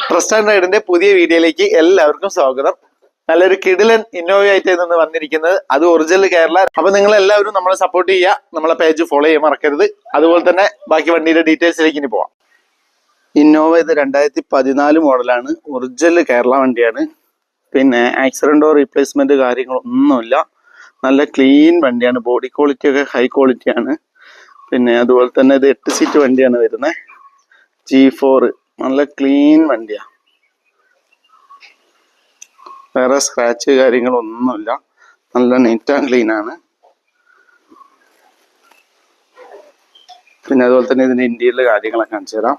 Trust and റൈഡിന്റെ പുതിയ വീഡിയോയിലേക്ക് എല്ലാവർക്കും സ്വാഗതം. നല്ലൊരു കിടിലൻ ഇന്നോവയായിട്ട് നിന്ന് വന്നിരിക്കുന്നത്, അത് ഒറിജിനൽ കേരള. അപ്പൊ നിങ്ങൾ എല്ലാവരും നമ്മളെ സപ്പോർട്ട് ചെയ്യുക, നമ്മളെ പേജ് ഫോളോ ചെയ്യാൻ മറക്കരുത്. അതുപോലെ തന്നെ ബാക്കി വണ്ടിയുടെ ഡീറ്റെയിൽസിലേക്ക് ഇനി പോവാം. ഇന്നോവ ഇത് 2014 മോഡലാണ്, ഒറിജിനൽ കേരള വണ്ടിയാണ്. പിന്നെ ആക്സിഡന്റോ റീപ്ലേസ്മെന്റ് കാര്യങ്ങളൊന്നുമില്ല, നല്ല ക്ലീൻ വണ്ടിയാണ്. ബോഡി ക്വാളിറ്റി ഒക്കെ ഹൈ ക്വാളിറ്റിയാണ്. പിന്നെ അതുപോലെ തന്നെ ഇത് 8 സീറ്റ് വണ്ടിയാണ് വരുന്നത്. G4 നല്ല ക്ലീൻ വണ്ടിയാ, വേറെ സ്ക്രാച്ച് കാര്യങ്ങളൊന്നുമില്ല, നല്ല നീറ്റ് ആൻഡ് ക്ലീൻ ആണ്. പിന്നെ അതുപോലെ തന്നെ ഇതിന്റെ ഇന്റീരിയർ കാര്യങ്ങളൊക്കെ കാണിച്ചു തരാം.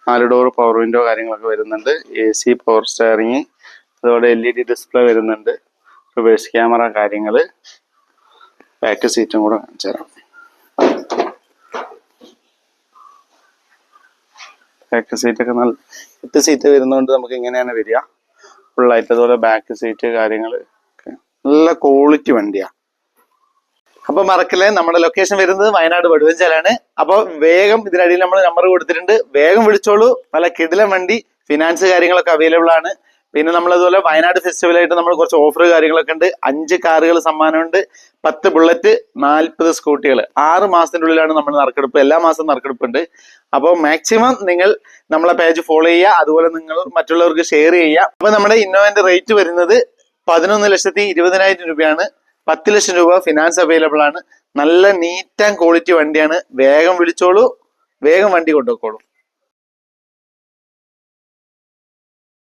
4 ഡോർ പവർ വിൻഡോ കാര്യങ്ങളൊക്കെ വരുന്നുണ്ട്, AC പവർ സ്റ്റിയറിംഗ്, അതുപോലെ LED ഡിസ്പ്ലേ വരുന്നുണ്ട്, റിവേഴ്സ് ക്യാമറ കാര്യങ്ങള്, ബാക്ക് സീറ്റും കൂടെ കാണിച്ചു തരാം. ബാക്ക് സീറ്റ് ഒക്കെ നല്ല 8 സീറ്റ് വരുന്നതുകൊണ്ട് നമുക്ക് ഇങ്ങനെയാണ് വരിക ഫുള്ളായിട്ട്. അതുപോലെ ബാക്ക് സീറ്റ് കാര്യങ്ങൾ നല്ല ക്വാളിറ്റി വണ്ടിയാ. അപ്പൊ മറക്കല്ലേ, നമ്മുടെ ലൊക്കേഷൻ വരുന്നത് വയനാട് വടുവഞ്ചാലാണ്. അപ്പൊ വേഗം ഇതിനടിയിൽ നമ്മൾ നമ്പർ കൊടുത്തിട്ടുണ്ട്, വേഗം വിളിച്ചോളൂ. നല്ല കിടിലൻ വണ്ടി, ഫിനാൻസ് കാര്യങ്ങളൊക്കെ അവൈലബിൾ ആണ്. പിന്നെ നമ്മളതുപോലെ വയനാട് ഫെസ്റ്റിവലായിട്ട് നമ്മൾ കുറച്ച് ഓഫർ കാര്യങ്ങളൊക്കെ ഉണ്ട്. 5 കാറുകൾ സമ്മാനമുണ്ട്, 10 ബുള്ളറ്റ്, 40 സ്കൂട്ടികൾ. 6 മാസത്തിന്റെ ഉള്ളിലാണ് നമ്മൾ നറുക്കെടുപ്പ്, എല്ലാ മാസവും നറുക്കെടുപ്പുണ്ട്. അപ്പോൾ മാക്സിമം നിങ്ങൾ നമ്മളെ പേജ് ഫോളോ ചെയ്യുക, അതുപോലെ നിങ്ങൾ മറ്റുള്ളവർക്ക് ഷെയർ ചെയ്യുക. അപ്പൊ നമ്മുടെ ഇന്നോവന്റെ റേറ്റ് വരുന്നത് 11,20,000 രൂപയാണ്. 10 ലക്ഷം രൂപ ഫിനാൻസ് അവൈലബിൾ ആണ്. നല്ല നീറ്റ് ആൻഡ് ക്വാളിറ്റി വണ്ടിയാണ്. വേഗം വിളിച്ചോളൂ, വേഗം വണ്ടി കൊണ്ടുപോയിക്കോളൂ.